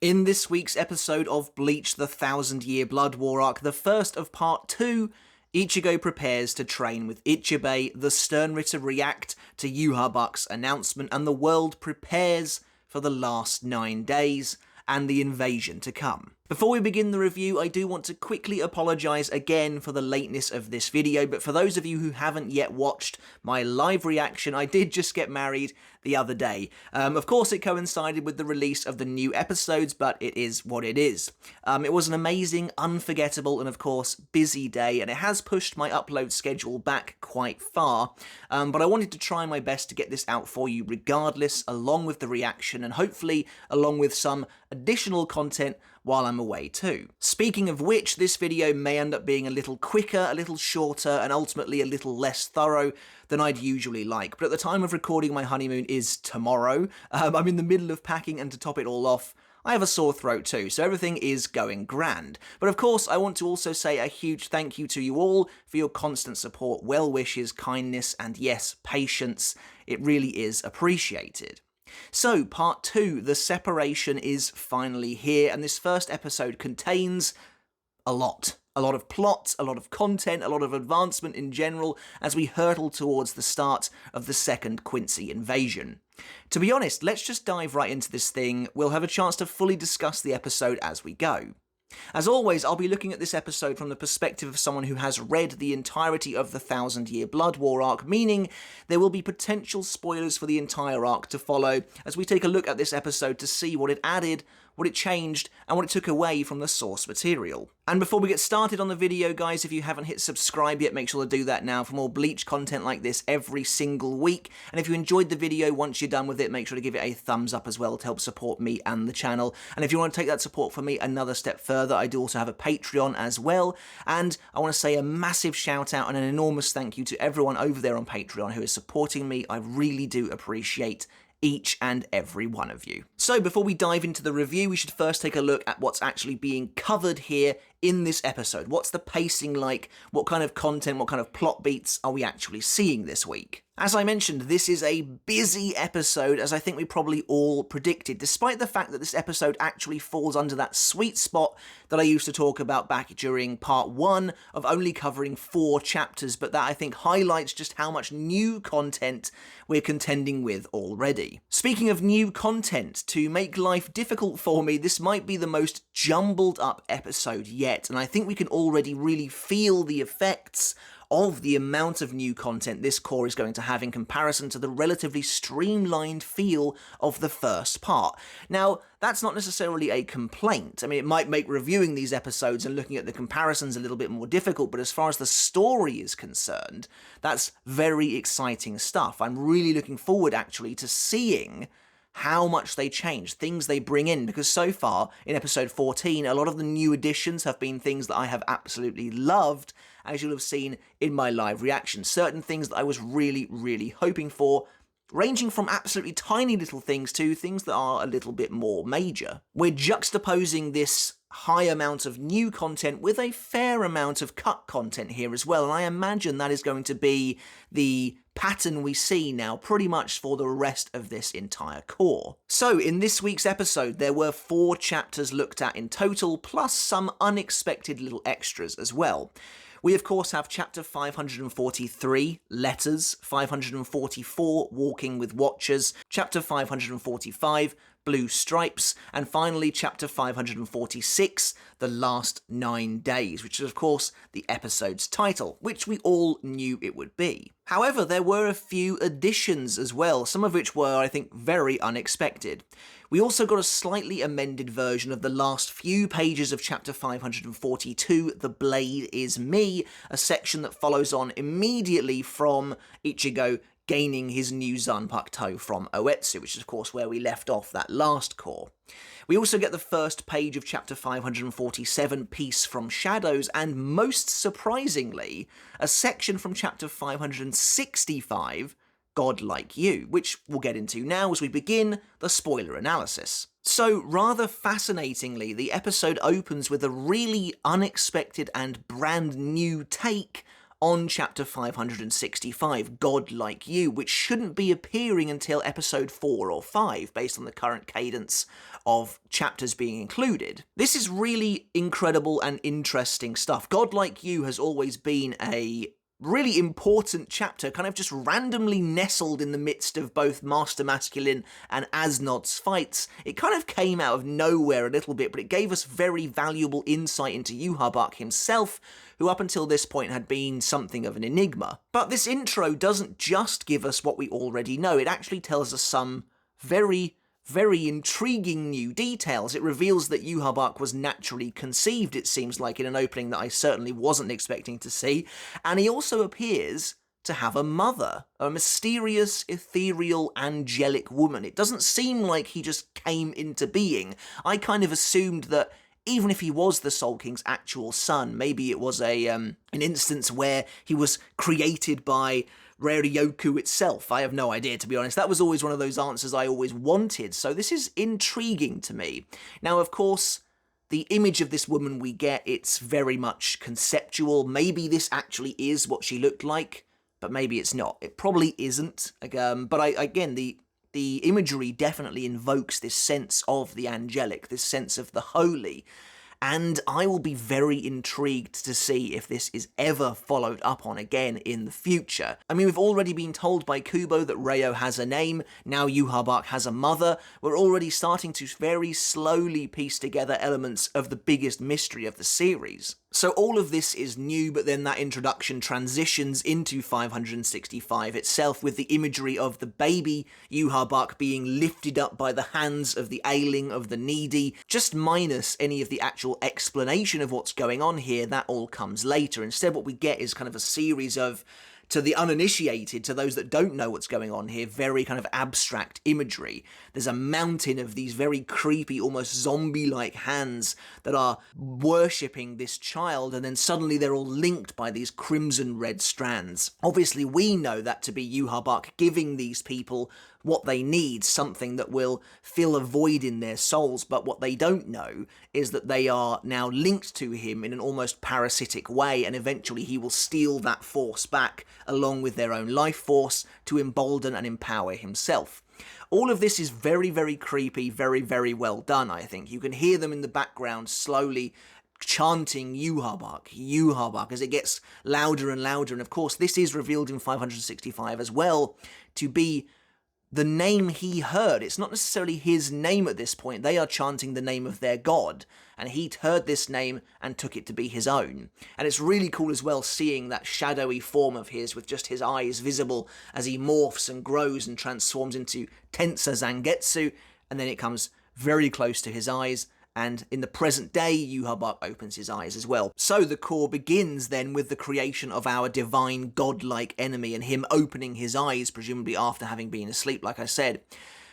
In this week's episode of Bleach, the 1000-Year Blood War arc, the first of part 2, Ichigo prepares to train with Ichibei, the Sternritter react to Yuha-Buck's announcement, and the world prepares for the last 9 days and the invasion to come. Before we begin the review, I do want to quickly apologise again for the lateness of this video, but for those of you who haven't yet watched my live reaction, I did just get married the other day. Of course, it coincided with the release of the new episodes, but it is what it is. It was an amazing, unforgettable, and of course, busy day, and it has pushed my upload schedule back quite far, but I wanted to try my best to get this out for you regardless, along with the reaction, and hopefully along with some additional content while I'm away too. Speaking of which, this video may end up being a little quicker, a little shorter, and ultimately a little less thorough than I'd usually like. But at the time of recording, my honeymoon is tomorrow. I'm in the middle of packing, and to top it all off, I have a sore throat too, so everything is going grand. But of course, I want to also say a huge thank you to you all for your constant support, well wishes, kindness, and yes, patience. It really is appreciated. So, part 2, the separation is finally here, and this first episode contains a lot. A lot of plot, a lot of content, a lot of advancement in general, as we hurtle towards the start of the second Quincy invasion. To be honest, let's just dive right into this thing. We'll have a chance to fully discuss the episode as we go. As always, I'll be looking at this episode from the perspective of someone who has read the entirety of the 1000-Year Blood War arc, meaning there will be potential spoilers for the entire arc to follow as we take a look at this episode to see what it added, what it changed, and what it took away from the source material. And before we get started on the video, guys, if you haven't hit subscribe yet, make sure to do that now for more Bleach content like this every single week. And if you enjoyed the video, once you're done with it, make sure to give it a thumbs up as well to help support me and the channel. And if you want to take that support from me another step further, I do also have a Patreon as well. And I want to say a massive shout out and an enormous thank you to everyone over there on Patreon who is supporting me. I really do appreciate each and every one of you. So before we dive into the review, we should first take a look at what's actually being covered here in this episode. What's the pacing like? What kind of content, what kind of plot beats are we actually seeing this week? As I mentioned, this is a busy episode, as I think we probably all predicted, despite the fact that this episode actually falls under that sweet spot that I used to talk about back during part 1 of only covering 4 chapters, but that I think highlights just how much new content we're contending with already. Speaking of new content, to make life difficult for me, this might be the most jumbled up episode yet, and I think we can already really feel the effects of the amount of new content this core is going to have in comparison to the relatively streamlined feel of the first part. Now, that's not necessarily a complaint. I mean, it might make reviewing these episodes and looking at the comparisons a little bit more difficult, but as far as the story is concerned, that's very exciting stuff. I'm really looking forward, actually, to seeing how much they change, things they bring in, because so far, in episode 14, a lot of the new additions have been things that I have absolutely loved, as you'll have seen in my live reaction. Certain things that I was really, really hoping for, ranging from absolutely tiny little things to things that are a little bit more major. We're juxtaposing this high amount of new content with a fair amount of cut content here as well, and I imagine that is going to be the pattern we see now pretty much for the rest of this entire core. So in this week's episode, there were 4 chapters looked at in total, plus some unexpected little extras as well. We of course have chapter 543, Letters, 544, Walking with Watchers, chapter 545, Blue Stripes, and finally chapter 546, The Last 9 Days, which is of course the episode's title, which we all knew it would be. However, there were a few additions as well, some of which were, I think, very unexpected. We also got a slightly amended version of the last few pages of chapter 542, The Blade Is Me, a section that follows on immediately from Ichigo gaining his new Zanpakuto from Oetsu, which is of course where we left off that last core. We also get the first page of chapter 547, Peace from Shadows, and most surprisingly, a section from chapter 565, God Like You, which we'll get into now as we begin the spoiler analysis. So, rather fascinatingly, the episode opens with a really unexpected and brand new take on chapter 565, God Like You, which shouldn't be appearing until episode 4 or 5, based on the current cadence of chapters being included. This is really incredible and interesting stuff. God Like You has always been a really important chapter, kind of just randomly nestled in the midst of both Master Masculine and Asnod's fights. It kind of came out of nowhere a little bit, but it gave us very valuable insight into Yhwach himself, who up until this point had been something of an enigma. But this intro doesn't just give us what we already know, it actually tells us some very intriguing new details. It reveals that Yhwach was naturally conceived, it seems like, in an opening that I certainly wasn't expecting to see, and he also appears to have a mother, a mysterious, ethereal, angelic woman. It doesn't seem like he just came into being. I kind of assumed that even if he was the Soul King's actual son, maybe it was an instance where he was created by Ryoku itself. I have no idea, to be honest. That was always one of those answers I always wanted, so this is intriguing to me. Now, of course, the image of this woman we get, it's very much conceptual. Maybe this actually is what she looked like, but maybe it's not. It probably isn't, but again, the imagery definitely invokes this sense of the angelic, this sense of the holy, and I will be very intrigued to see if this is ever followed up on again in the future. I mean, we've already been told by Kubo that Ryo has a name, now Yhwach has a mother. We're already starting to very slowly piece together elements of the biggest mystery of the series. So all of this is new, but then that introduction transitions into 565 itself with the imagery of the baby Yhwach being lifted up by the hands of the ailing, of the needy, just minus any of the actual explanation of what's going on here. That all comes later. Instead, what we get is kind of a series of, to the uninitiated, to those that don't know what's going on here, very kind of abstract imagery. There's a mountain of these very creepy, almost zombie-like hands that are worshipping this child, and then suddenly they're all linked by these crimson red strands. Obviously, we know that to be Yhwach giving these people what they need, something that will fill a void in their souls, but what they don't know is that they are now linked to him in an almost parasitic way, and eventually he will steal that force back along with their own life force to embolden and empower himself. All of this is very, very creepy, very, very well done, I think. You can hear them in the background slowly chanting Yhwach, Yhwach, as it gets louder and louder, and of course this is revealed in 565 as well to be the name he heard. It's not necessarily his name at this point. They are chanting the name of their god, and he heard this name and took it to be his own. And it's really cool as well seeing that shadowy form of his with just his eyes visible as he morphs and grows and transforms into Tensa Zangetsu, and then it comes very close to his eyes, and in the present day, Yhwach opens his eyes as well. So the core begins then with the creation of our divine godlike enemy and him opening his eyes, presumably after having been asleep, like I said.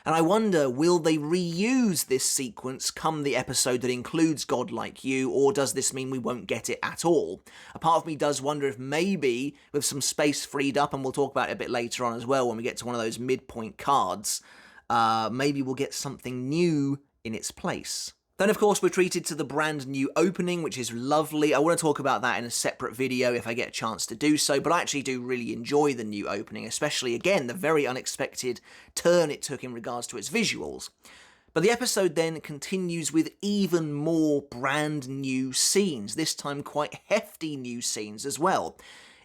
And I wonder, will they reuse this sequence come the episode that includes God Like You, or does this mean we won't get it at all? A part of me does wonder if maybe, with some space freed up, and we'll talk about it a bit later on as well when we get to one of those midpoint cards, maybe we'll get something new in its place. Then, of course, we're treated to the brand new opening, which is lovely. I want to talk about that in a separate video if I get a chance to do so, but I actually do really enjoy the new opening, especially, again, the very unexpected turn it took in regards to its visuals. But the episode then continues with even more brand new scenes, this time quite hefty new scenes as well.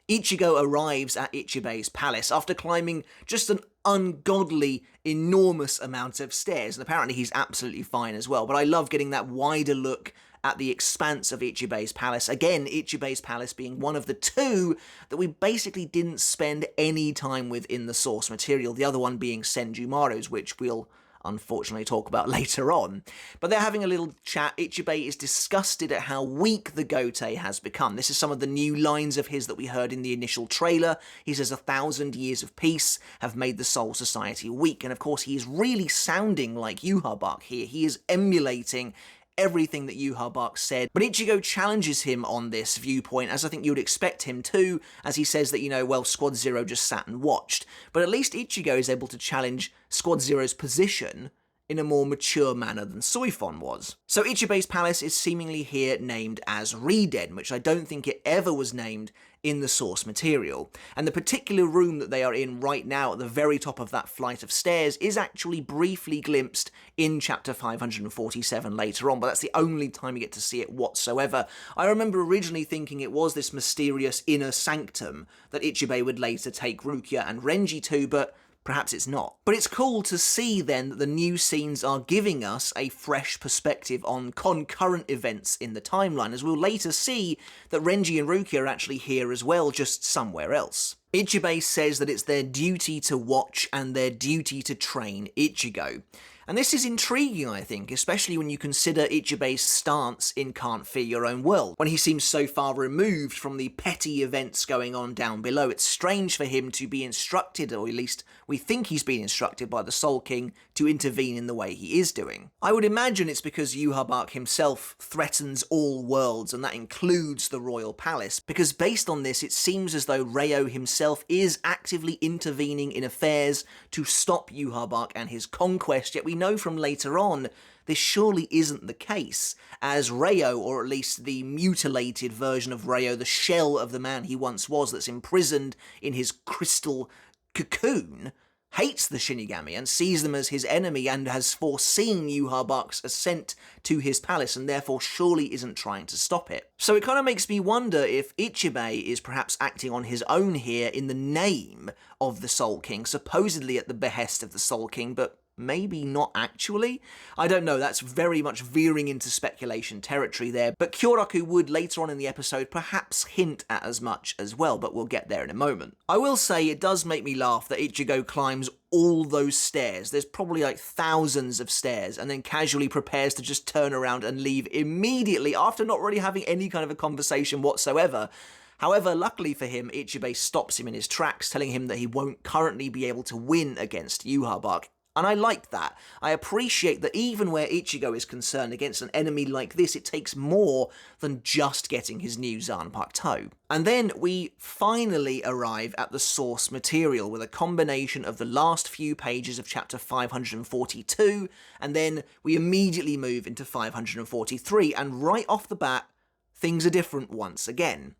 Ichigo arrives at Ichibe's palace after climbing just an ungodly, enormous amount of stairs, and apparently he's absolutely fine as well. But I love getting that wider look at the expanse of Ichibe's palace. Again, Ichibe's palace being one of the two that we basically didn't spend any time with in the source material, the other one being Senjumaru's, which we'll unfortunately talk about later on. But they're having a little chat. Ichibe is disgusted at how weak the Gotei has become. This is some of the new lines of his that we heard in the initial trailer. He says 1,000 years of peace have made the Soul Society weak, and of course he is really sounding like Yhwach here. He is emulating everything that Yhwach said, but Ichigo challenges him on this viewpoint, as I think you would expect him to, as he says that, you know, well, Squad Zero just sat and watched. But at least Ichigo is able to challenge Squad Zero's position in a more mature manner than Soifon was. So Ichibe's palace is seemingly here named as Riden, which I don't think it ever was named in the source material. And the particular room that they are in right now at the very top of that flight of stairs is actually briefly glimpsed in chapter 547 later on, but that's the only time you get to see it whatsoever. I remember originally thinking it was this mysterious inner sanctum that Ichibe would later take Rukia and Renji to, but perhaps it's not. But it's cool to see then that the new scenes are giving us a fresh perspective on concurrent events in the timeline, as we'll later see that Renji and Rukia are actually here as well, just somewhere else. Ichibe says that it's their duty to watch and their duty to train Ichigo. And this is intriguing, I think, especially when you consider Ichibe's stance in Can't Fear Your Own World. When he seems so far removed from the petty events going on down below, it's strange for him to be instructed, or at least we think he's been instructed by the Soul King to intervene in the way he is doing. I would imagine it's because Yhwach himself threatens all worlds, and that includes the royal palace, because based on this, it seems as though Reo himself is actively intervening in affairs to stop Yhwach and his conquest, yet we know from later on this surely isn't the case, as Reo, or at least the mutilated version of Reo, the shell of the man he once was that's imprisoned in his crystal cocoon, hates the Shinigami and sees them as his enemy and has foreseen Yhwach's ascent to his palace and therefore surely isn't trying to stop it. So it kind of makes me wonder if Ichibe is perhaps acting on his own here in the name of the Soul King, supposedly at the behest of the Soul King, but maybe not actually? I don't know, that's very much veering into speculation territory there, but Kyoraku would later on in the episode perhaps hint at as much as well, but we'll get there in a moment. I will say it does make me laugh that Ichigo climbs all those stairs, there's probably like thousands of stairs, and then casually prepares to just turn around and leave immediately after not really having any kind of a conversation whatsoever. However, luckily for him, Ichibe stops him in his tracks, telling him that he won't currently be able to win against Yhwach. And I like that. I appreciate that even where Ichigo is concerned against an enemy like this, it takes more than just getting his new Zanpakuto. And then we finally arrive at the source material with a combination of the last few pages of chapter 542, and then we immediately move into 543, and right off the bat, things are different once again.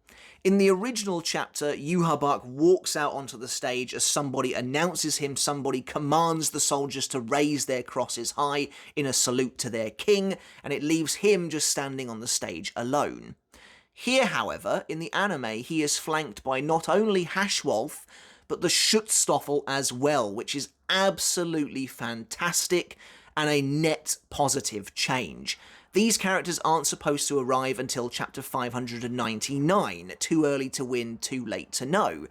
In the original chapter, Yhwach walks out onto the stage as somebody announces him, somebody commands the soldiers to raise their crosses high in a salute to their king, and it leaves him just standing on the stage alone. Here, however, in the anime, he is flanked by not only Hashwolf, but the Schutzstaffel as well, which is absolutely fantastic and a net positive change. These characters aren't supposed to arrive until chapter 599, too early to win, too late to know.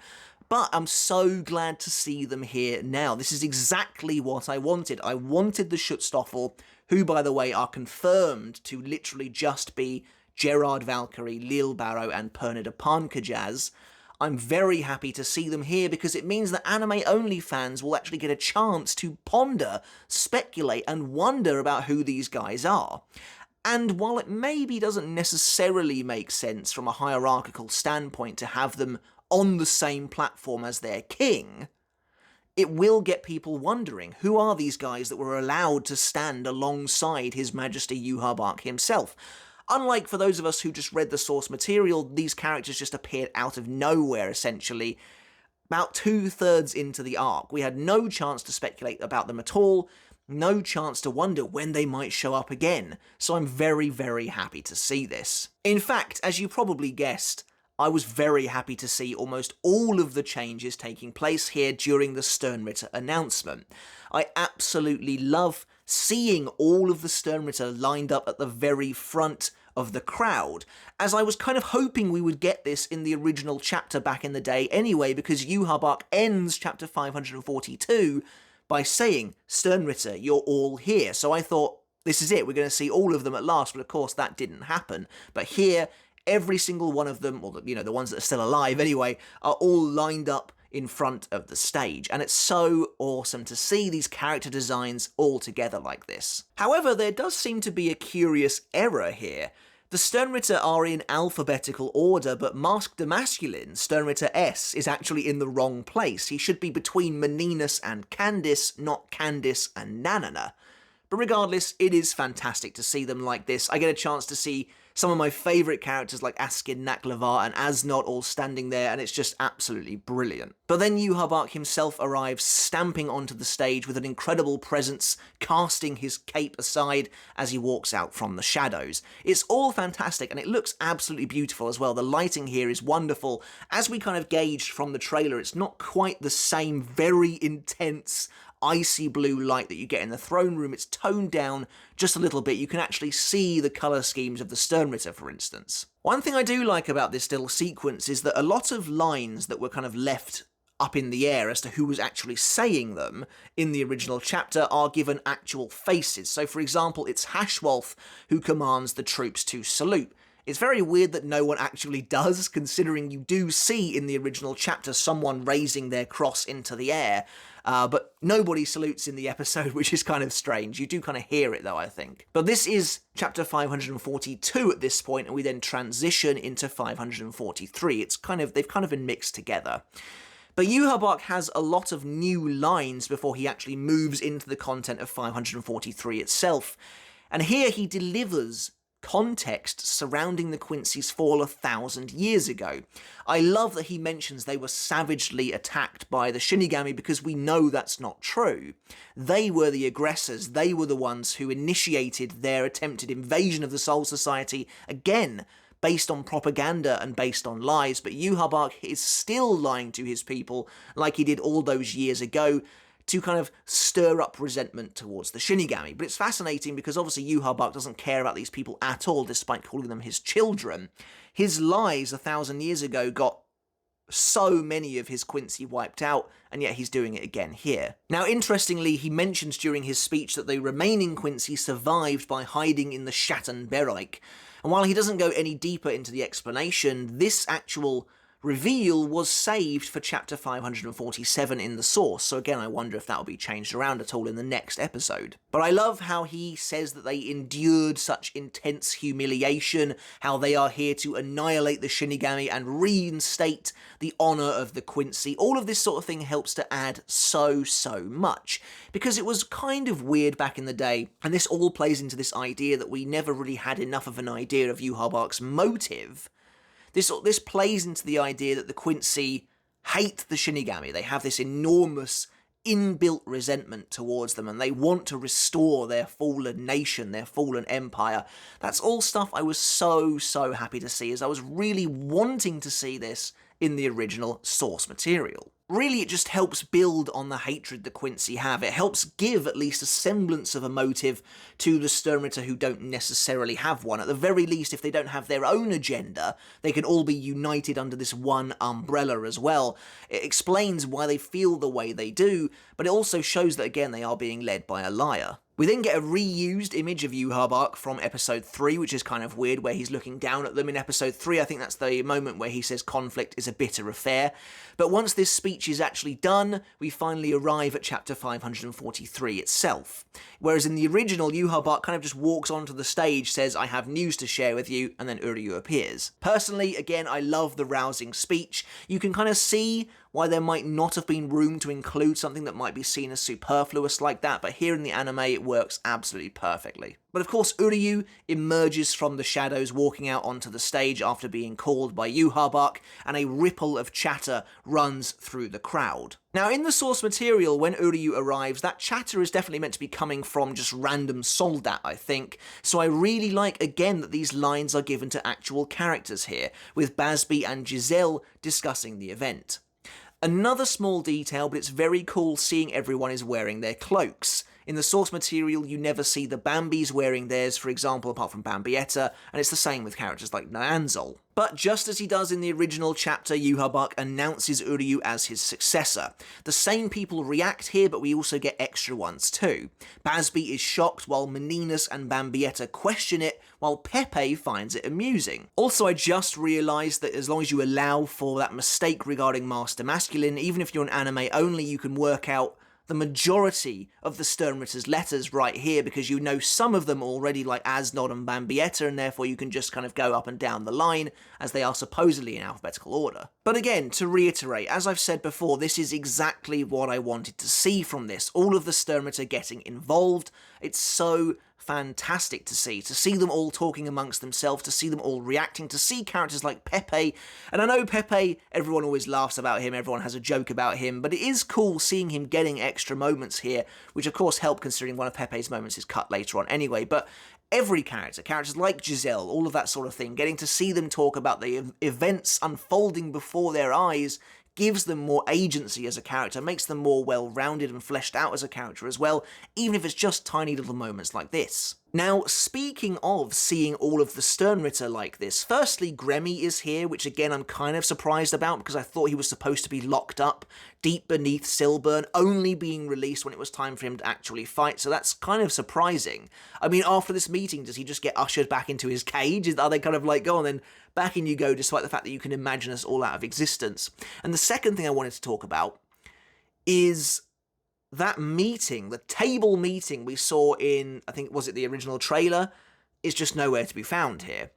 But I'm so glad to see them here now. This is exactly what I wanted. I wanted the Schutzstaffel, who by the way are confirmed to literally just be Gerard Valkyrie, Lil Barrow and Pernida Pankajaz. I'm very happy to see them here because it means that anime-only fans will actually get a chance to ponder, speculate and wonder about who these guys are. And while it maybe doesn't necessarily make sense from a hierarchical standpoint to have them on the same platform as their king, it will get people wondering, who are these guys that were allowed to stand alongside His Majesty Yhwach himself? Unlike for those of us who just read the source material, these characters just appeared out of nowhere, essentially. About 2/3 into the arc, we had no chance to speculate about them at all, no chance to wonder when they might show up again, so I'm very, very happy to see this. In fact, as you probably guessed, I was very happy to see almost all of the changes taking place here during the Sternritter announcement. I absolutely love seeing all of the Sternritter lined up at the very front of the crowd, as I was kind of hoping we would get this in the original chapter back in the day anyway, because Yhwach ends chapter 542 by saying, "Sternritter, you're all here." So I thought, this is it, we're going to see all of them at last, but of course that didn't happen. But here, every single one of them, or the ones that are still alive anyway, are all lined up in front of the stage, and it's so awesome to see these character designs all together like this. However, there does seem to be a curious error here. The Sternritter are in alphabetical order, but Mask de Masculine, Sternritter S, is actually in the wrong place. He should be between Meninas and Candice, not Candice and Nanana. But regardless, it is fantastic to see them like this. I get a chance to see some of my favourite characters like Askin, Naklavar, and Asnod all standing there, and it's just absolutely brilliant. But then Yhwach himself arrives, stamping onto the stage with an incredible presence, casting his cape aside as he walks out from the shadows. It's all fantastic, and it looks absolutely beautiful as well. The lighting here is wonderful. As we kind of gauged from the trailer, it's not quite the same very intense icy blue light that you get in the throne room. It's toned down just a little bit. You can actually see the colour schemes of the Sternritter, for instance. One thing I do like about this little sequence is that a lot of lines that were kind of left up in the air as to who was actually saying them in the original chapter are given actual faces. So, for example, it's Hashwolf who commands the troops to salute. It's very weird that no one actually does, considering you do see in the original chapter someone raising their cross into the air, but nobody salutes in the episode, which is kind of strange. You do kind of hear it though, I think. But this is chapter 542 at this point, and we then transition into 543. They've kind of been mixed together. But Yhwach has a lot of new lines before he actually moves into the content of 543 itself. And here he delivers context surrounding the QUINCY'S fall 1,000 years ago. I love that he mentions they were savagely attacked by the Shinigami, because we know that's not true. They were the aggressors. They were the ones who initiated their attempted invasion of the Soul Society, again, based on propaganda and based on lies, but Yhwach is still lying to his people like he did all those years ago, to kind of stir up resentment towards the Shinigami. But it's fascinating because obviously Yhwach doesn't care about these people at all, despite calling them his children. His lies 1,000 years ago got so many of his QUINCY wiped out, and yet he's doing it again here. Now, interestingly, he mentions during his speech that the remaining QUINCY survived by hiding in the Shatan Bereich. And while he doesn't go any deeper into the explanation, this actual reveal was saved for chapter 547 in the source, so again I wonder if that'll be changed around at all in the next episode. But I love how he says that they endured such intense humiliation, how they are here to annihilate the Shinigami and reinstate the honour of the QUINCY. All of this sort of thing helps to add so much, because it was kind of weird back in the day, and this all plays into this idea that we never really had enough of an idea of Yhwach's motive. This plays into the idea that the QUINCY hate the Shinigami. They have this enormous inbuilt resentment towards them, and they want to restore their fallen nation, their fallen empire. That's all stuff I was so happy to see, as I was really wanting to see this in the original source material. Really, it just helps build on the hatred the QUINCY have. It helps give at least a semblance of a motive to the Sternritter who don't necessarily have one. At the very least, if they don't have their own agenda, they can all be united under this one umbrella as well. It explains why they feel the way they do, but it also shows that, again, they are being led by a liar. We then get a reused image of Yhwach from episode 3, which is kind of weird, where he's looking down at them in episode 3. I think that's the moment where he says conflict is a bitter affair. But once this speech is actually done, we finally arrive at chapter 543 itself. Whereas in the original, Yhwach kind of just walks onto the stage, says, "I have news to share with you," and then Uryu appears. Personally, again, I love the rousing speech. You can kind of see why there might not have been room to include something that might be seen as superfluous like that, but here in the anime it works absolutely perfectly. But of course, Uryu emerges from the shadows, walking out onto the stage after being called by Yhwach, and a ripple of chatter runs through the crowd. Now, in the source material, when Uryu arrives, that chatter is definitely meant to be coming from just random soldat, I think, so I really like, again, that these lines are given to actual characters here, with Basbi and Giselle discussing the event. Another small detail, but it's very cool seeing everyone is wearing their cloaks. In the source material, you never see the Bambis wearing theirs, for example, apart from Bambietta, and it's the same with characters like Nyanzol. But just as he does in the original chapter, Yhwach announces Uryu as his successor. The same people react here, but we also get extra ones too. Basbi is shocked, while Meninas and Bambietta question it, while Pepe finds it amusing. Also, I just realised that as long as you allow for that mistake regarding Master Masculine, even if you're an anime only, you can work out the majority of the Sternritter's letters right here, because you know some of them already, like Asnod and Bambietta, and therefore you can just kind of go up and down the line, as they are supposedly in alphabetical order. But again, to reiterate, as I've said before, this is exactly what I wanted to see from this. All of the Sternritter getting involved. It's so fantastic to see them all talking amongst themselves, to see them all reacting, to see characters like Pepe. And I know Pepe, everyone always laughs about him, everyone has a joke about him, but it is cool seeing him getting extra moments here, which of course help considering one of Pepe's moments is cut later on anyway. But every character, characters like Giselle, all of that sort of thing, getting to see them talk about the events unfolding before their eyes gives them more agency as a character, makes them more well-rounded and fleshed out as a character as well, even if it's just tiny little moments like this. Now, speaking of seeing all of the Sternritter like this, firstly, Gremmy is here, which again I'm kind of surprised about because I thought he was supposed to be locked up deep beneath Silburn, only being released when it was time for him to actually fight, so that's kind of surprising. I mean, after this meeting, does he just get ushered back into his cage? Are they kind of like, go on then, back in you go, despite the fact that you can imagine us all out of existence? And the second thing I wanted to talk about is that meeting, the table meeting we saw in, I think, was it the original trailer, is just nowhere to be found here.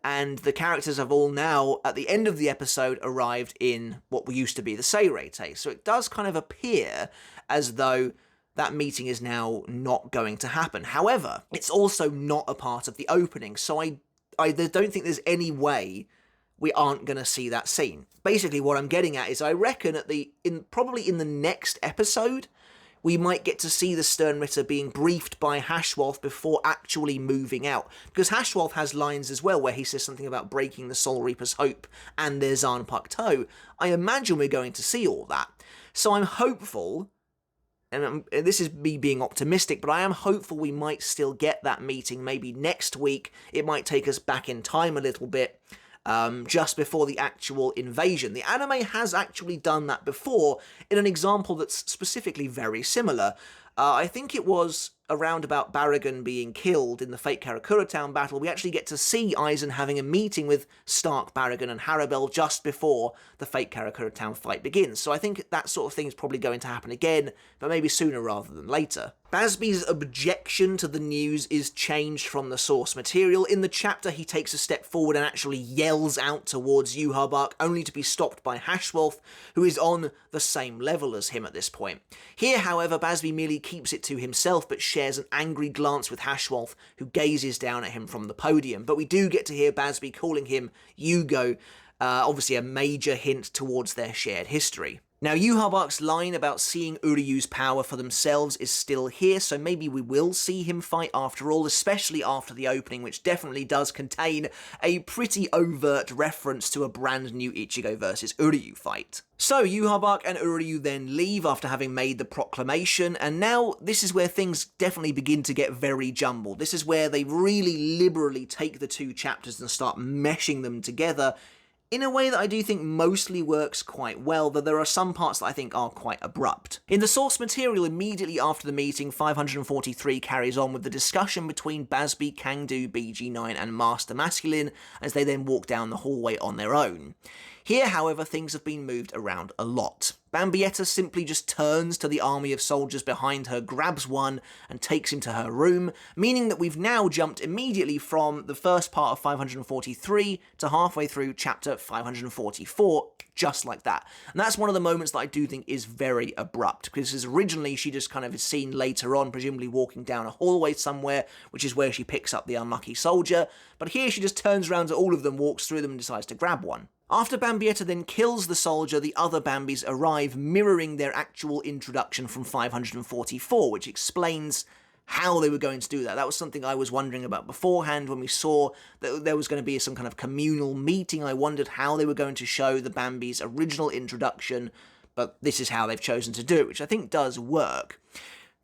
And the characters have all now, at the end of the episode, arrived in what used to be the Seirete. So it does kind of appear as though that meeting is now not going to happen. However, it's also not a part of the opening, so I don't think there's any way we aren't going to see that scene. Basically, what I'm getting at is I reckon probably in the next episode, we might get to see the Sternritter being briefed by Hashwolf before actually moving out. Because Hashwolf has lines as well where he says something about breaking the Soul Reaper's hope and their Zanpakuto. I imagine we're going to see all that. So I'm hopeful, and this is me being optimistic, but I am hopeful we might still get that meeting maybe next week. It might take us back in time a little bit. Just before the actual invasion. The anime has actually done that before in an example that's specifically very similar. I think it was around about Baragon being killed in the Fate Karakura Town battle. We actually get to see Aizen having a meeting with Stark, Baragon and Harabel just before the Fate Karakura Town fight begins. So I think that sort of thing is probably going to happen again, but maybe sooner rather than later. Basby's objection to the news is changed from the source material. In the chapter, he takes a step forward and actually yells out towards Yhwach, only to be stopped by Hashwolf, who is on the same level as him at this point. Here, however, Basby merely keeps it to himself, but shares an angry glance with Hashwolf, who gazes down at him from the podium. But we do get to hear Basby calling him Yugo, obviously a major hint towards their shared history. Now, Yhwach's line about seeing Uryu's power for themselves is still here, so maybe we will see him fight after all, especially after the opening, which definitely does contain a pretty overt reference to a brand new Ichigo versus Uryu fight. So, Yhwach and Uryu then leave after having made the proclamation, and now this is where things definitely begin to get very jumbled. This is where they really liberally take the two chapters and start meshing them together in a way that I do think mostly works quite well, though there are some parts that I think are quite abrupt. In the source material, immediately after the meeting, 543 carries on with the discussion between Basby, Kangdu, BG9 and Master Masculine, as they then walk down the hallway on their own. Here, however, things have been moved around a lot. Bambietta simply just turns to the army of soldiers behind her, grabs one, and takes him to her room, meaning that we've now jumped immediately from the first part of 543 to halfway through chapter 544, just like that. And that's one of the moments that I do think is very abrupt, because originally she just kind of is seen later on, presumably walking down a hallway somewhere, which is where she picks up the unlucky soldier, but here she just turns around to all of them, walks through them, and decides to grab one. After Bambietta then kills the soldier, the other Bambis arrive, mirroring their actual introduction from 544, which explains how they were going to do that. That was something I was wondering about beforehand when we saw that there was going to be some kind of communal meeting. I wondered how they were going to show the Bambis' original introduction, but this is how they've chosen to do it, which I think does work.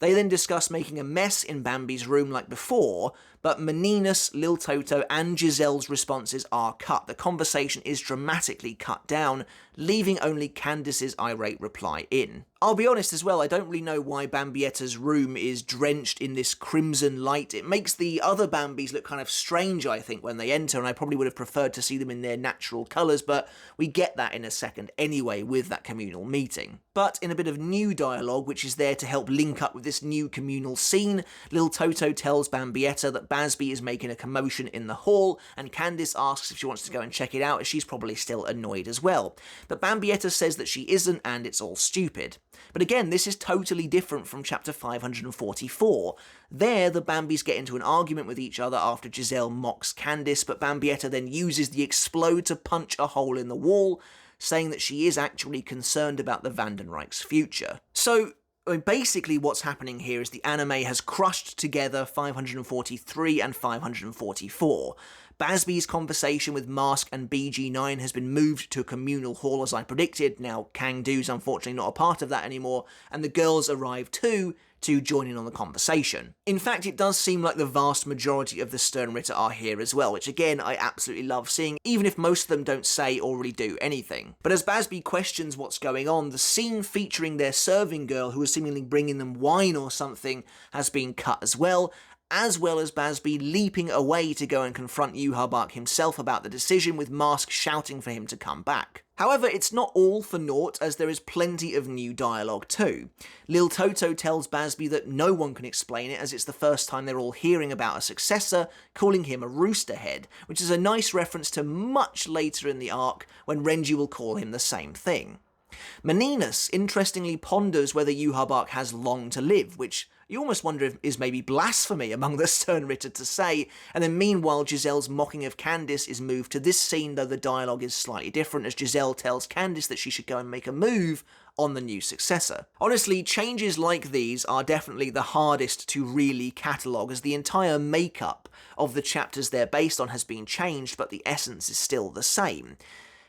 They then discuss making a mess in Bambi's room like before, but Meninas, Lil Toto, and Giselle's responses are cut. The conversation is dramatically cut down, leaving only Candice's irate reply in. I'll be honest as well, I don't really know why Bambietta's room is drenched in this crimson light. It makes the other Bambis look kind of strange, I think, when they enter, and I probably would have preferred to see them in their natural colours, but we get that in a second anyway with that communal meeting. But in a bit of new dialogue, which is there to help link up with this new communal scene, Lil Toto tells Bambietta that Basby is making a commotion in the hall, and Candice asks if she wants to go and check it out, as she's probably still annoyed as well. But Bambietta says that she isn't, and it's all stupid. But again, this is totally different from chapter 544. There, the Bambis get into an argument with each other after Giselle mocks Candice, but Bambietta then uses the explode to punch a hole in the wall, saying that she is actually concerned about the Vandenrijk's future. So, basically what's happening here is the anime has crushed together 543 and 544. Basby's conversation with Mask and BG9 has been moved to a communal hall as I predicted. Now, Kangdo's unfortunately not a part of that anymore, and the girls arrive too to join in on the conversation. In fact, it does seem like the vast majority of the Sternritter are here as well, which again, I absolutely love seeing, even if most of them don't say or really do anything. But as Basby questions what's going on, the scene featuring their serving girl, who is seemingly bringing them wine or something, has been cut as well as Basby leaping away to go and confront Yhwach himself about the decision, with Mask shouting for him to come back. However, it's not all for naught, as there is plenty of new dialogue too. Lil Toto tells Basby that no one can explain it, as it's the first time they're all hearing about a successor, calling him a rooster head, which is a nice reference to much later in the arc, when Renji will call him the same thing. Meninas interestingly ponders whether Yhwach has long to live, which you almost wonder if is maybe blasphemy among the Sternritter to say, and then meanwhile Giselle's mocking of Candice is moved to this scene, though the dialogue is slightly different, as Giselle tells Candice that she should go and make a move on the new successor. Honestly, changes like these are definitely the hardest to really catalogue, as the entire makeup of the chapters they're based on has been changed, but the essence is still the same.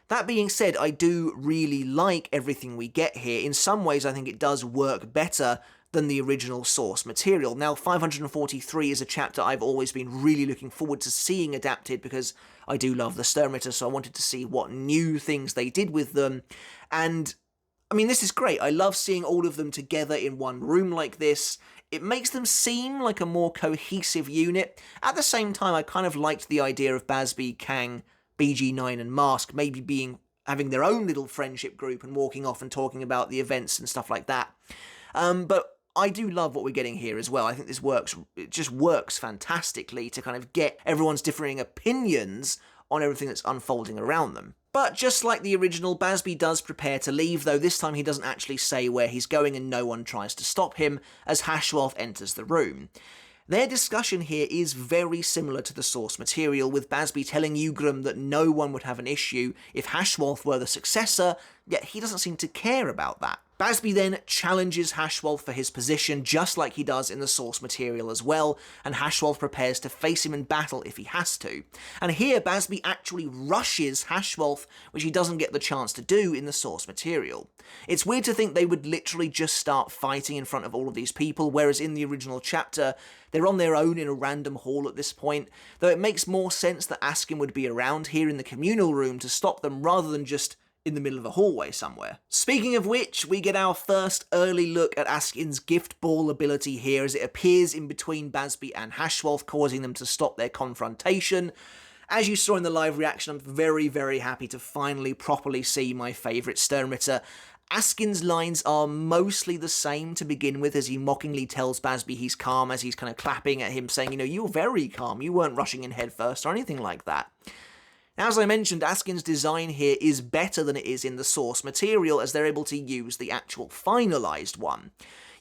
That being said, I do really like everything we get here. In some ways, I think it does work better than the original source material. Now, 543 is a chapter I've always been really looking forward to seeing adapted, because I do love the Sternritter, so I wanted to see what new things they did with them. And, I mean, this is great. I love seeing all of them together in one room like this. It makes them seem like a more cohesive unit. At the same time, I kind of liked the idea of Basby, Kang, BG9 and Mask maybe having their own little friendship group and walking off and talking about the events and stuff like that. But I do love what we're getting here as well. I think it just works fantastically to kind of get everyone's differing opinions on everything that's unfolding around them. But just like the original, Basby does prepare to leave, though this time he doesn't actually say where he's going and no one tries to stop him as Hashwolf enters the room. Their discussion here is very similar to the source material, with Basby telling Ygram that no one would have an issue if Hashwolf were the successor, yet he doesn't seem to care about that. Basby then challenges Hashwolf for his position, just like he does in the source material as well, and Hashwolf prepares to face him in battle if he has to. And here, Basby actually rushes Hashwolf, which he doesn't get the chance to do in the source material. It's weird to think they would literally just start fighting in front of all of these people, whereas in the original chapter, they're on their own in a random hall at this point, though it makes more sense that Askin would be around here in the communal room to stop them rather than just in the middle of a hallway somewhere. Speaking of which, we get our first early look at Askin's gift ball ability here as it appears in between Basby and Hashwolf, causing them to stop their confrontation. As you saw in the live reaction, I'm very, very happy to finally properly see my favourite Sternritter. Askin's lines are mostly the same to begin with, as he mockingly tells Basby he's calm as he's kind of clapping at him, saying, you know, you're very calm, you weren't rushing in head first or anything like that. Now, as I mentioned, Askin's design here is better than it is in the source material, as they're able to use the actual finalised one.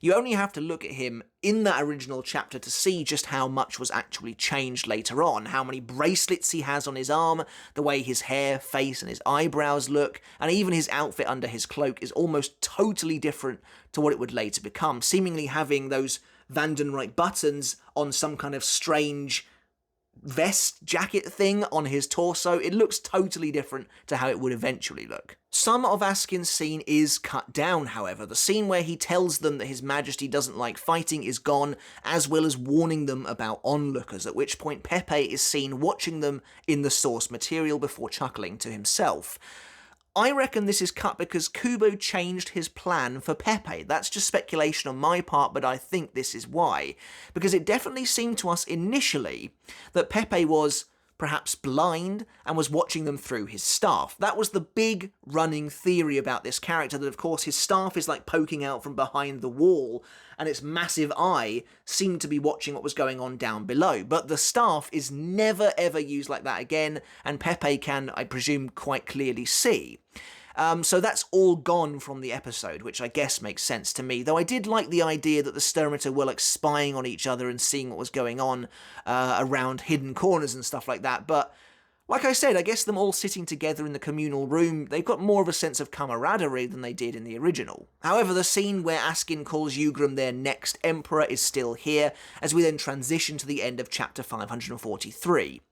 You only have to look at him in that original chapter to see just how much was actually changed later on, how many bracelets he has on his arm, the way his hair, face and his eyebrows look, and even his outfit under his cloak is almost totally different to what it would later become, seemingly having those Vandenrijk buttons on some kind of strange vest jacket thing on his torso. It looks totally different to how it would eventually look. Some of Askin's scene is cut down, however. The scene where he tells them that His Majesty doesn't like fighting is gone, as well as warning them about onlookers, at which point Pepe is seen watching them in the source material before chuckling to himself. I reckon this is cut because Kubo changed his plan for Pepe. That's just speculation on my part, but I think this is why. Because it definitely seemed to us initially that Pepe was perhaps blind and was watching them through his staff. That was the big running theory about this character, that of course his staff is like poking out from behind the wall and its massive eye seemed to be watching what was going on down below. But the staff is never ever used like that again, and Pepe can, I presume, quite clearly see. So that's all gone from the episode, which I guess makes sense to me, though I did like the idea that the Sternritter were like spying on each other and seeing what was going on around hidden corners and stuff like that, but like I said, I guess them all sitting together in the communal room, they've got more of a sense of camaraderie than they did in the original. However, the scene where Askin calls Yugram their next emperor is still here, as we then transition to the end of chapter 543.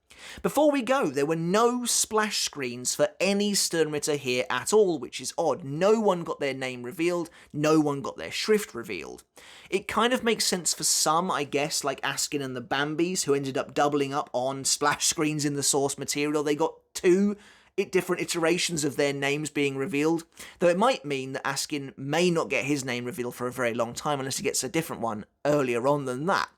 Before we go, there were no splash screens for any Sternritter here at all, which is odd. No one got their name revealed, no one got their Schrift revealed. It kind of makes sense for some, I guess, like Askin and the Bambis, who ended up doubling up on splash screens in the source material. They got two different iterations of their names being revealed, though it might mean that Askin may not get his name revealed for a very long time unless he gets a different one earlier on than that.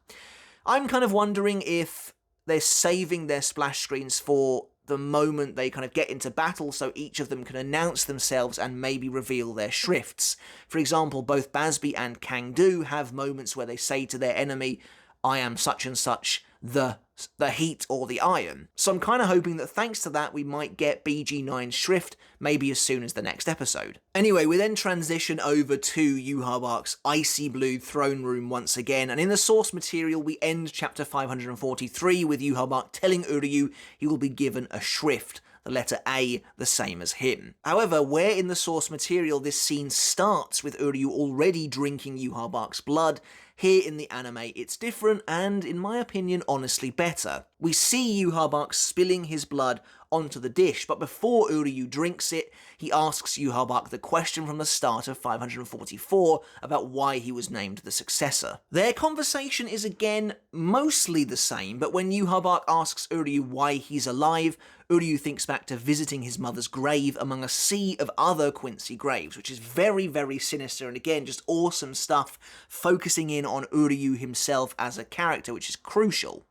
I'm kind of wondering if they're saving their splash screens for the moment they kind of get into battle, so each of them can announce themselves and maybe reveal their Schrifts. For example, both Basby and Kangdu have moments where they say to their enemy, "I am such and such, the heat or the iron." So I'm kind of hoping that thanks to that we might get BG9's Schrift maybe as soon as the next episode. Anyway, we then transition over to Yhwach's icy blue throne room once again, and in the source material we end chapter 543 with Yhwach telling Uryu he will be given a Schrift, the letter A, the same as him. However, where in the source material this scene starts with Uryu already drinking Yhwach's blood, here in the anime it's different and, in my opinion, honestly better. We see Yhwach spilling his blood onto the dish, but before Uryu drinks it, he asks Yhwach the question from the start of 544 about why he was named the successor. Their conversation is again mostly the same, but when Yhwach asks Uryu why he's alive, Uryu thinks back to visiting his mother's grave among a sea of other Quincy graves, which is very, very sinister, and again, just awesome stuff, focusing in on Uryu himself as a character, which is crucial.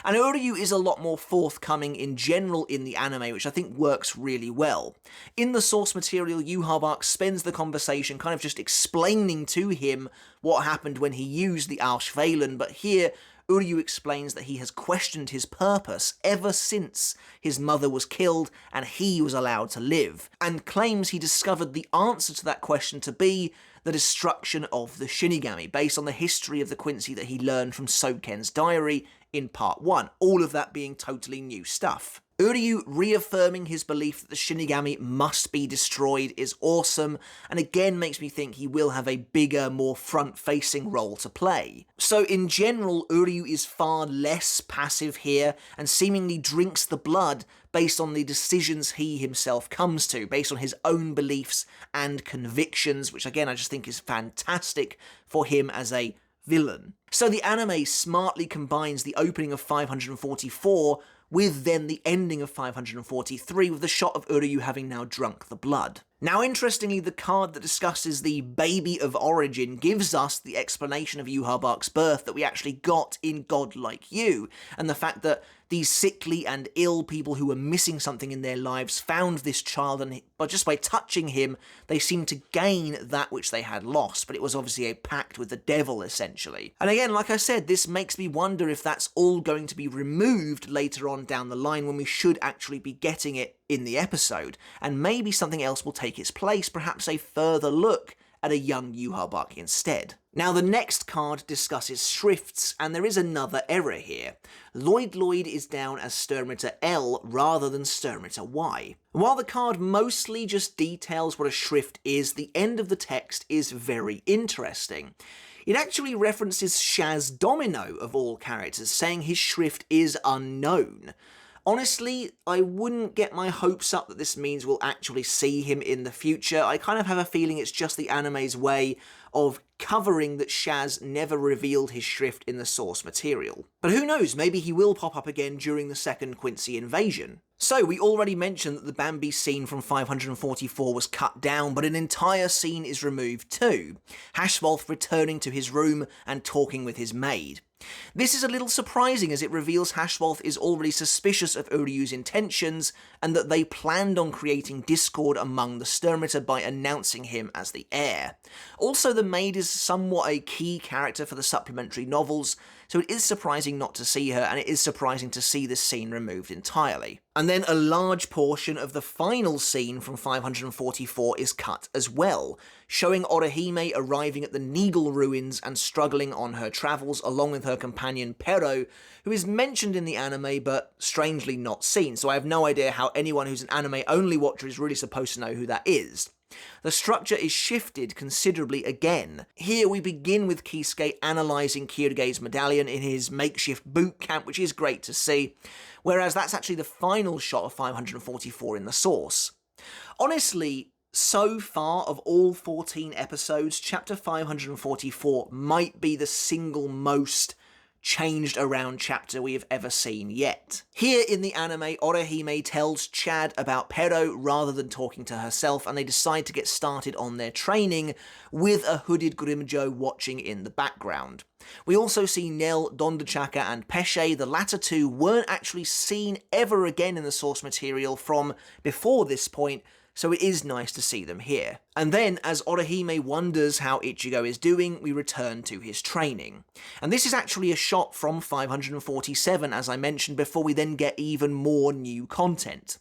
And Uryu is a lot more forthcoming in general in the anime, which I think works really well. In the source material, Yhwach spends the conversation kind of just explaining to him what happened when he used the Arschvalen, but here Uryu explains that he has questioned his purpose ever since his mother was killed and he was allowed to live, and claims he discovered the answer to that question to be the destruction of the Shinigami, based on the history of the Quincy that he learned from Soken's diary in part 1, all of that being totally new stuff. Uryu reaffirming his belief that the Shinigami must be destroyed is awesome, and again makes me think he will have a bigger, more front-facing role to play. So in general, Uryu is far less passive here, and seemingly drinks the blood based on the decisions he himself comes to, based on his own beliefs and convictions, which again I just think is fantastic for him as a villain. So the anime smartly combines the opening of 544 with then the ending of 543 with the shot of Uryu having now drunk the blood. Now interestingly, the card that discusses the baby of origin gives us the explanation of Yhwach's birth that we actually got in God Like You, and the fact that these sickly and ill people who were missing something in their lives found this child, and but just by touching him, they seemed to gain that which they had lost, but it was obviously a pact with the devil, essentially. And again, like I said, this makes me wonder if that's all going to be removed later on down the line when we should actually be getting it in the episode, and maybe something else will take its place, perhaps a further look at a young Yhwach instead. Now the next card discusses Schrifts, and there is another error here. Lloyd is down as Sternritter L rather than Sternritter Y. While the card mostly just details what a Schrift is, the end of the text is very interesting. It actually references Shaz Domino, of all characters, saying his shrift is unknown. Honestly, I wouldn't get my hopes up that this means we'll actually see him in the future. I kind of have a feeling it's just the anime's way of covering that Shaz never revealed his shrift in the source material. But who knows, maybe he will pop up again during the second Quincy invasion. So, we already mentioned that the Bambis scene from 544 was cut down, but an entire scene is removed too. Hashwolf returning to his room and talking with his maid. This is a little surprising as it reveals Hashwolf is already suspicious of Uryu's intentions and that they planned on creating discord among the Sternritter by announcing him as the heir. Also, the maid is somewhat a key character for the supplementary novels, so it is surprising not to see her, and it is surprising to see this scene removed entirely. And then a large portion of the final scene from 544 is cut as well, showing Orihime arriving at the Neagle ruins and struggling on her travels along with her companion Pero, who is mentioned in the anime but strangely not seen, so I have no idea how anyone who's an anime-only watcher is really supposed to know who that is. The structure is shifted considerably again. Here we begin with Kisuke analysing Kyoraku's medallion in his makeshift boot camp, which is great to see, whereas that's actually the final shot of 544 in the source. Honestly, so far of all 14 episodes, chapter 544 might be the single most changed around chapter we have ever seen yet. Here in the anime, Orihime tells Chad about Pero rather than talking to herself, and they decide to get started on their training with a hooded Grimmjow watching in the background. We also see Nell, Dondachaka and Pesce. The latter two weren't actually seen ever again in the source material from before this point, so it is nice to see them here. And then, as Orihime wonders how Ichigo is doing, we return to his training. And this is actually a shot from 547, as I mentioned, before we then get even more new content.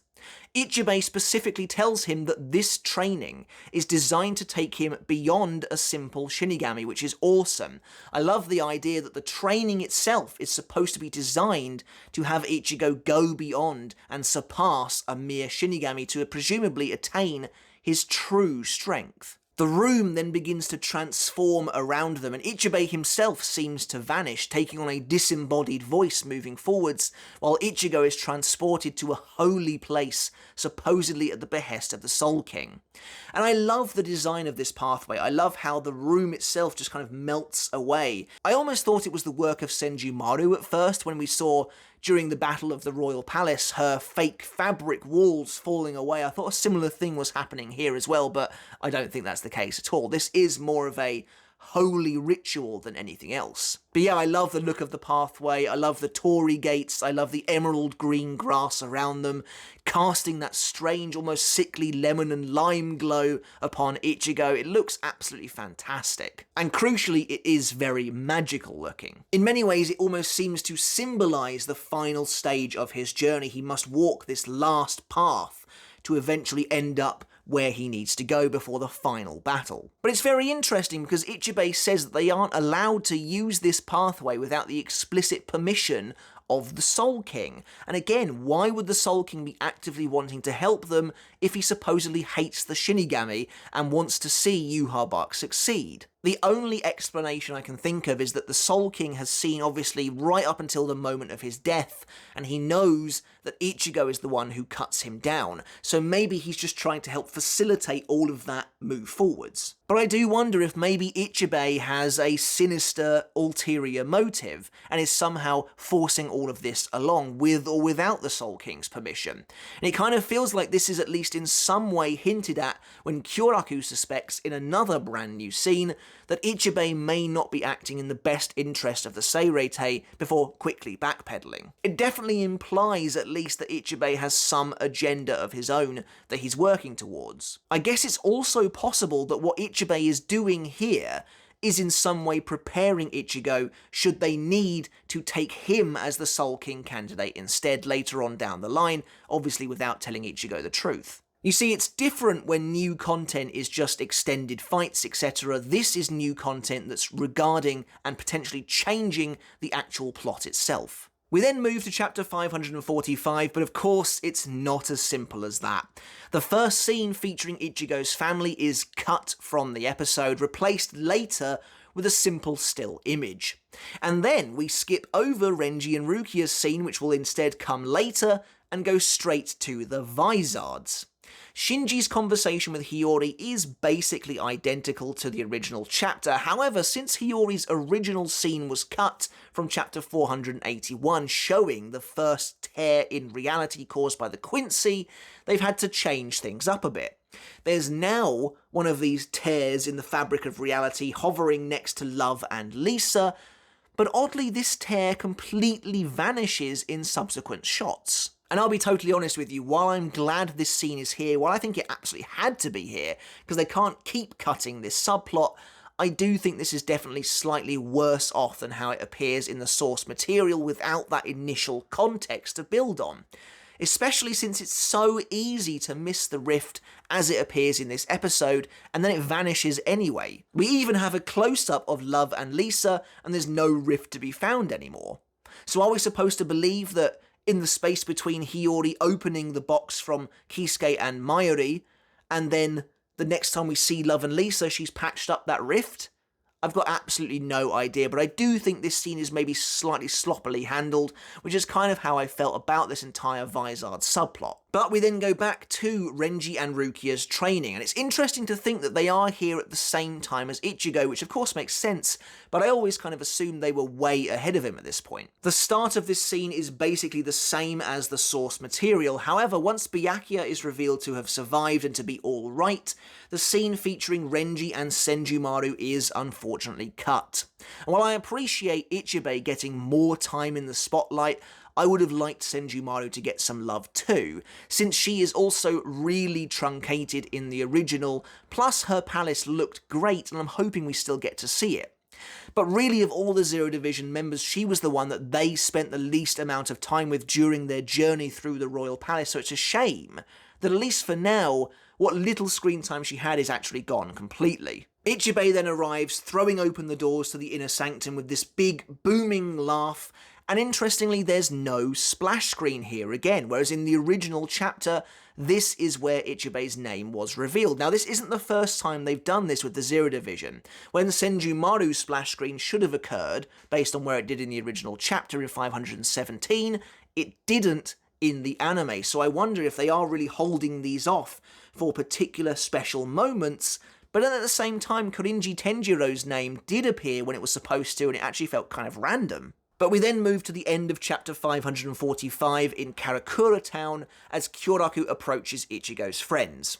Ichigo specifically tells him that this training is designed to take him beyond a simple Shinigami, which is awesome. I love the idea that the training itself is supposed to be designed to have Ichigo go beyond and surpass a mere Shinigami to presumably attain his true strength. The room then begins to transform around them, and Ichigo himself seems to vanish, taking on a disembodied voice moving forwards, while Ichigo is transported to a holy place, supposedly at the behest of the Soul King. And I love the design of this pathway. I love how the room itself just kind of melts away. I almost thought it was the work of Senjumaru at first, when we saw during the Battle of the Royal Palace, her fake fabric walls falling away. I thought a similar thing was happening here as well, but I don't think that's the case at all. This is more of a holy ritual than anything else. But yeah, I love the look of the pathway, I love the torii gates, I love the emerald green grass around them, casting that strange, almost sickly lemon and lime glow upon Ichigo. It looks absolutely fantastic. And crucially, it is very magical looking. In many ways, it almost seems to symbolise the final stage of his journey. He must walk this last path to eventually end up where he needs to go before the final battle. But it's very interesting because Ichigo says that they aren't allowed to use this pathway without the explicit permission of the Soul King. And again, why would the Soul King be actively wanting to help them if he supposedly hates the Shinigami and wants to see Yhwach succeed? The only explanation I can think of is that the Soul King has seen, obviously, right up until the moment of his death, and he knows that Ichigo is the one who cuts him down, so maybe he's just trying to help facilitate all of that move forwards. But I do wonder if maybe Ichigo has a sinister, ulterior motive, and is somehow forcing all of this along, with or without the Soul King's permission. And it kind of feels like this is at least in some way hinted at when Kyoraku suspects, in another brand new scene, that Ichigo may not be acting in the best interest of the Seirete before quickly backpedaling. It definitely implies at least that Ichigo has some agenda of his own that he's working towards. I guess it's also possible that what Ichigo is doing here is in some way preparing Ichigo should they need to take him as the Soul King candidate instead later on down the line, obviously without telling Ichigo the truth. You see, it's different when new content is just extended fights, etc. This is new content that's regarding and potentially changing the actual plot itself. We then move to chapter 545, but of course it's not as simple as that. The first scene featuring Ichigo's family is cut from the episode, replaced later with a simple still image. And then we skip over Renji and Rukia's scene, which will instead come later, and go straight to the Vizards. Shinji's conversation with Hiyori is basically identical to the original chapter. However, since Hiyori's original scene was cut from chapter 481 showing the first tear in reality caused by the Quincy, they've had to change things up a bit. There's now one of these tears in the fabric of reality hovering next to Love and Lisa, but oddly this tear completely vanishes in subsequent shots. And I'll be totally honest with you, while I'm glad this scene is here, while I think it absolutely had to be here, because they can't keep cutting this subplot, I do think this is definitely slightly worse off than how it appears in the source material without that initial context to build on. Especially since it's so easy to miss the rift as it appears in this episode, and then it vanishes anyway. We even have a close-up of Love and Lisa, and there's no rift to be found anymore. So are we supposed to believe that in the space between Hiyori opening the box from Kisuke and Mayuri, and then the next time we see Love and Lisa, she's patched up that rift? I've got absolutely no idea, but I do think this scene is maybe slightly sloppily handled, which is kind of how I felt about this entire Vizard subplot. But we then go back to Renji and Rukia's training, and it's interesting to think that they are here at the same time as Ichigo, which of course makes sense, but I always kind of assumed they were way ahead of him at this point. The start of this scene is basically the same as the source material. However, once Byakuya is revealed to have survived and to be alright, the scene featuring Renji and Senjumaru is unfortunately cut. And while I appreciate Ichibe getting more time in the spotlight, I would have liked Senjumaru to get some love too, since she is also really truncated in the original, plus her palace looked great and I'm hoping we still get to see it. But really, of all the Zero Division members, she was the one that they spent the least amount of time with during their journey through the Royal Palace, so it's a shame that at least for now, what little screen time she had is actually gone completely. Ichibe then arrives, throwing open the doors to the inner sanctum with this big, booming laugh, and interestingly, there's no splash screen here again, whereas in the original chapter, this is where Ichibe's name was revealed. Now, this isn't the first time they've done this with the Zero Division. When Senjumaru's splash screen should have occurred, based on where it did in the original chapter in 517, it didn't in the anime, so I wonder if they are really holding these off for particular special moments. But then at the same time, Korinji Tenjiro's name did appear when it was supposed to, and it actually felt kind of random. But we then move to the end of chapter 545 in Karakura town as Kyoraku approaches Ichigo's friends.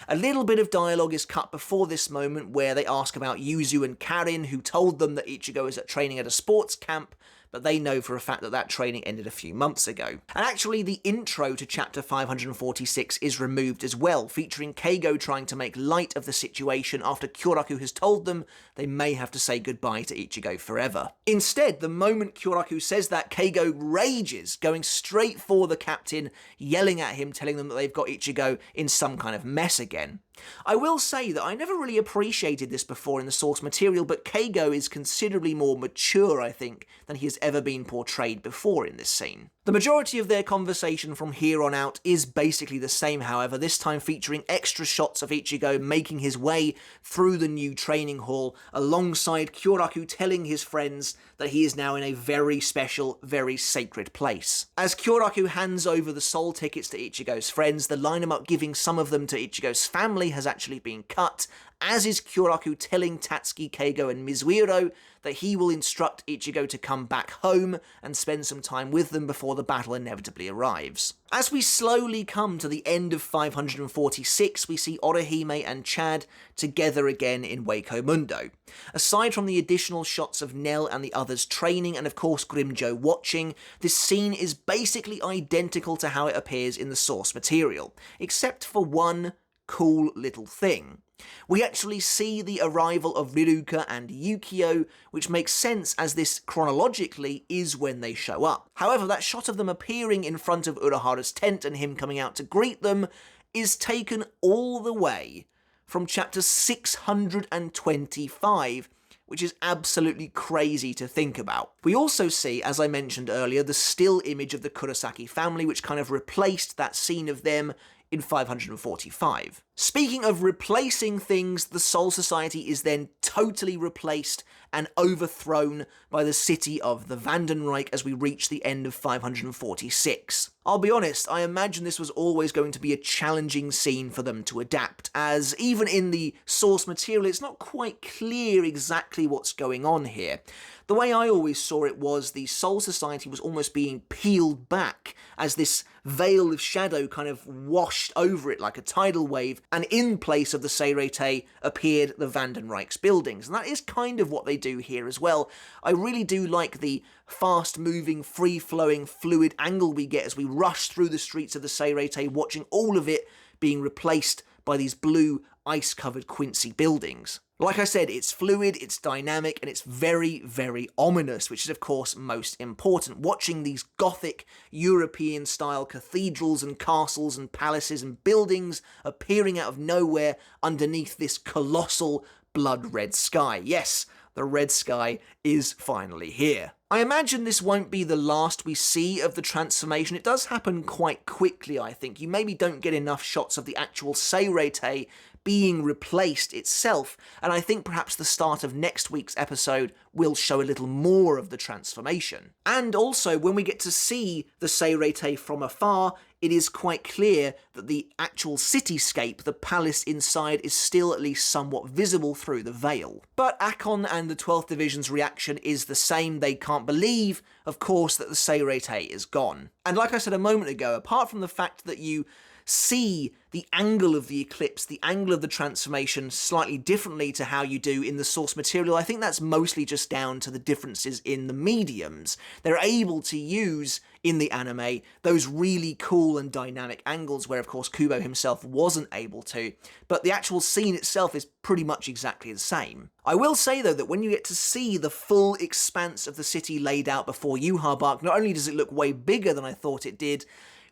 A little bit of dialogue is cut before this moment where they ask about Yuzu and Karin, who told them that Ichigo is training at a sports camp, but they know for a fact that that training ended a few months ago. And actually, the intro to chapter 546 is removed as well, featuring Keigo trying to make light of the situation after Kyoraku has told them they may have to say goodbye to Ichigo forever. Instead, the moment Kyoraku says that, Keigo rages, going straight for the captain, yelling at him, telling them that they've got Ichigo in some kind of mess again. I will say that I never really appreciated this before in the source material, but Keigo is considerably more mature, I think, than he has ever been portrayed before in this scene. The majority of their conversation from here on out is basically the same, however, this time featuring extra shots of Ichigo making his way through the new training hall, alongside Kyoraku telling his friends that he is now in a very special, very sacred place. As Kyoraku hands over the soul tickets to Ichigo's friends, the line-up giving some of them to Ichigo's family has actually been cut, as is Kyoraku telling Tatsuki, Keigo and Mizuhiro that he will instruct Ichigo to come back home and spend some time with them before the battle inevitably arrives. As we slowly come to the end of 546, we see Orihime and Chad together again in Wako Mundo. Aside from the additional shots of Nell and the others training, and of course Grimjo watching, this scene is basically identical to how it appears in the source material, except for one cool little thing. We actually see the arrival of Riruka and Yukio, which makes sense as this chronologically is when they show up. However, that shot of them appearing in front of Urahara's tent and him coming out to greet them is taken all the way from chapter 625, which is absolutely crazy to think about. We also see, as I mentioned earlier, the still image of the Kurosaki family, which kind of replaced that scene of them in 545. Speaking of replacing things, the Soul Society is then totally replaced and overthrown by the city of the Vandenreich as we reach the end of 546. I'll be honest, I imagine this was always going to be a challenging scene for them to adapt, as even in the source material it's not quite clear exactly what's going on here. The way I always saw it was the Soul Society was almost being peeled back as this veil of shadow kind of washed over it like a tidal wave, and in place of the Seirete appeared the Vandenreich's buildings. And that is kind of what they do here as well. I really do like the fast-moving, free-flowing, fluid angle we get as we rush through the streets of the Seirete, watching all of it being replaced by these blue, ice-covered Quincy buildings. Like I said, it's fluid, it's dynamic, and it's very, very ominous, which is of course most important. Watching these Gothic, European-style cathedrals and castles and palaces and buildings appearing out of nowhere underneath this colossal blood-red sky. Yes, the red sky is finally here. I imagine this won't be the last we see of the transformation. It does happen quite quickly, I think. You maybe don't get enough shots of the actual Seirete being replaced itself, and I think perhaps the start of next week's episode will show a little more of the transformation. And also, when we get to see the Seirete from afar, it is quite clear that the actual cityscape, the palace inside, is still at least somewhat visible through the veil. But Akon and the 12th Division's reaction is the same. They can't believe, of course, that the Seirete is gone. And like I said a moment ago, apart from the fact that you see the angle of the eclipse, the angle of the transformation slightly differently to how you do in the source material, I think that's mostly just down to the differences in the mediums. They're able to use, in the anime, those really cool and dynamic angles where, of course, Kubo himself wasn't able to, but the actual scene itself is pretty much exactly the same. I will say, though, that when you get to see the full expanse of the city laid out before Yhwach, not only does it look way bigger than I thought it did,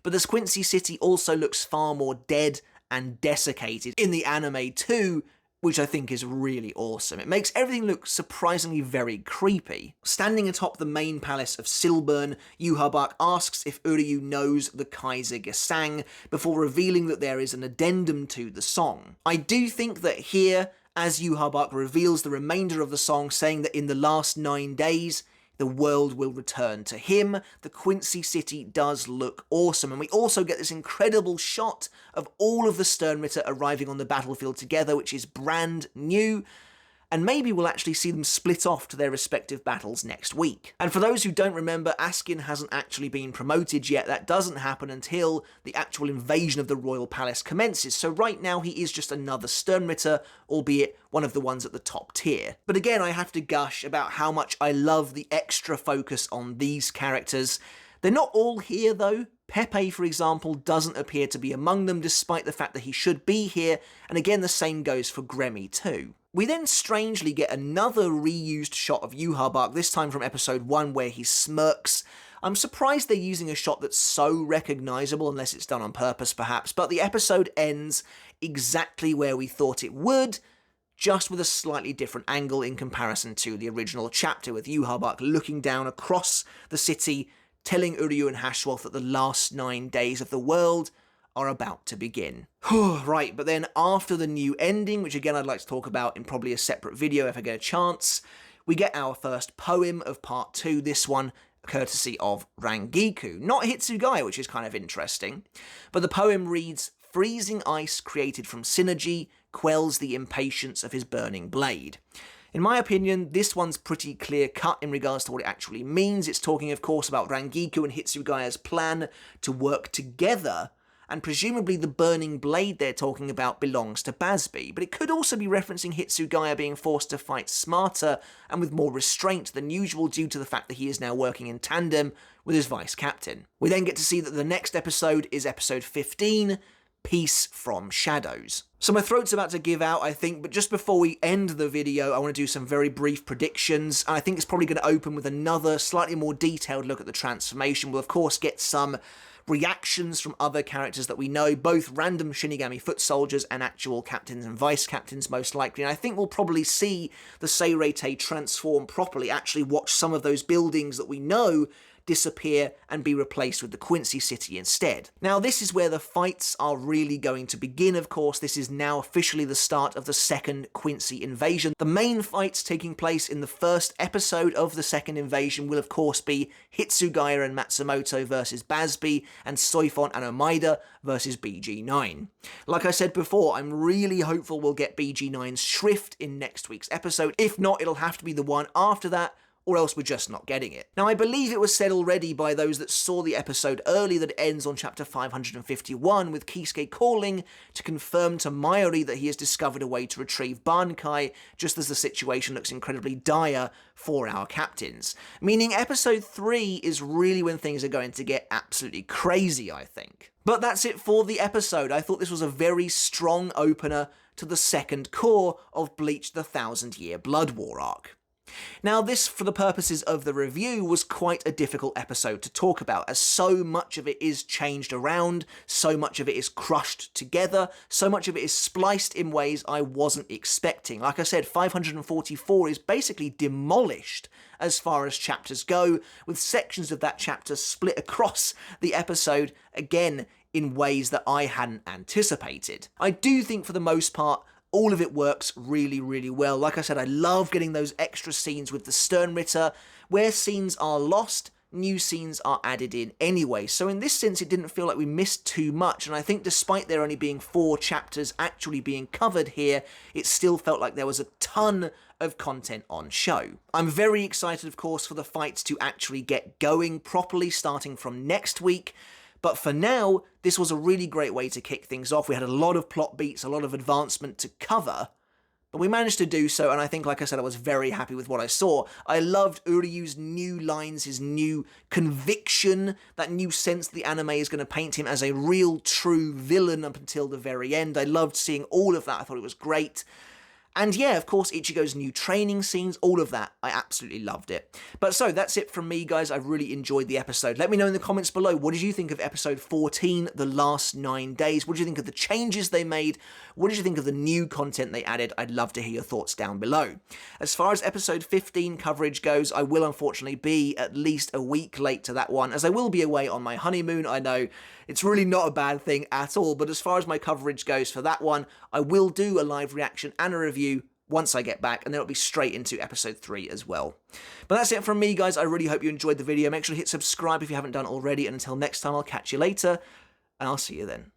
but this Quincy city also looks far more dead and desiccated in the anime too, which I think is really awesome. It makes everything look surprisingly very creepy. Standing atop the main palace of Silburn, Yhwach asks if Uryu knows the Kaiser Gesang before revealing that there is an addendum to the song. I do think that here, as Yhwach reveals the remainder of the song, saying that in the last 9 days, the world will return to him, the Quincy city does look awesome. And we also get this incredible shot of all of the Sternritter arriving on the battlefield together, which is brand new. And maybe we'll actually see them split off to their respective battles next week. And for those who don't remember, Askin hasn't actually been promoted yet. That doesn't happen until the actual invasion of the Royal Palace commences. So right now he is just another Sternritter, albeit one of the ones at the top tier. But again, I have to gush about how much I love the extra focus on these characters. They're not all here though. Pepe, for example, doesn't appear to be among them, despite the fact that he should be here, and again the same goes for Gremmy too. We then strangely get another reused shot of Yhwach, this time from episode 1 where he smirks. I'm surprised they're using a shot that's so recognisable, unless it's done on purpose perhaps, but the episode ends exactly where we thought it would, just with a slightly different angle in comparison to the original chapter, with Yhwach looking down across the city, telling Uryu and Hashwolf that the last 9 days of the world are about to begin. Right, but then after the new ending, which again I'd like to talk about in probably a separate video if I get a chance, we get our first poem of part 2, this one courtesy of Rangiku. Not Hitsugaya, which is kind of interesting, but the poem reads, "Freezing ice created from synergy quells the impatience of his burning blade." In my opinion, this one's pretty clear-cut in regards to what it actually means. It's talking, of course, about Rangiku and Hitsugaya's plan to work together, and presumably the burning blade they're talking about belongs to Basby, but it could also be referencing Hitsugaya being forced to fight smarter and with more restraint than usual due to the fact that he is now working in tandem with his vice-captain. We then get to see that the next episode is episode 15, Peace from Shadows. So my throat's about to give out, I think, but just before we end the video, I want to do some very brief predictions, and I think it's probably going to open with another slightly more detailed look at the transformation. We'll of course get some reactions from other characters that we know, both random Shinigami foot soldiers and actual captains and vice-captains most likely, and I think we'll probably see the Seirete transform properly, actually watch some of those buildings that we know disappear and be replaced with the Quincy City instead. Now, this is where the fights are really going to begin, of course. This is now officially the start of the second Quincy invasion. The main fights taking place in the first episode of the second invasion will, of course, be Hitsugaya and Matsumoto versus Basby, and Soifon and Omaida versus BG9. Like I said before, I'm really hopeful we'll get BG9's Shrift in next week's episode. If not, it'll have to be the one after that, or else we're just not getting it. Now, I believe it was said already by those that saw the episode early that it ends on chapter 551 with Kisuke calling to confirm to Mayuri that he has discovered a way to retrieve bankai, just as the situation looks incredibly dire for our captains. Meaning episode 3 is really when things are going to get absolutely crazy, I think. But that's it for the episode. I thought this was a very strong opener to the second core of Bleach the 1000-Year Blood War arc. Now, this, for the purposes of the review, was quite a difficult episode to talk about, as so much of it is changed around, so much of it is crushed together, so much of it is spliced in ways I wasn't expecting. Like I said, 544 is basically demolished as far as chapters go, with sections of that chapter split across the episode, again, in ways that I hadn't anticipated. I do think, for the most part, all of it works really, really well. Like I said, I love getting those extra scenes with the Sternritter. Where scenes are lost, new scenes are added in anyway. So in this sense, it didn't feel like we missed too much. And I think despite there only being 4 chapters actually being covered here, it still felt like there was a ton of content on show. I'm very excited, of course, for the fights to actually get going properly starting from next week. But for now, this was a really great way to kick things off. We had a lot of plot beats, a lot of advancement to cover, but we managed to do so, and I think, like I said, I was very happy with what I saw. I loved Uryu's new lines, his new conviction, that new sense the anime is going to paint him as a real, true villain up until the very end. I loved seeing all of that. I thought it was great. And yeah, of course, Ichigo's new training scenes, all of that, I absolutely loved it. But so, that's it from me, guys. I really enjoyed the episode. Let me know in the comments below, what did you think of episode 14, The Last 9 Days? What did you think of the changes they made? What did you think of the new content they added? I'd love to hear your thoughts down below. As far as episode 15 coverage goes, I will unfortunately be at least a week late to that one, as I will be away on my honeymoon. I know it's really not a bad thing at all, but as far as my coverage goes for that one, I will do a live reaction and a review once I get back, and then it'll be straight into episode 3 as well. But that's it from me, guys. I really hope you enjoyed the video. Make sure to hit subscribe if you haven't done already, and until next time, I'll catch you later, and I'll see you then.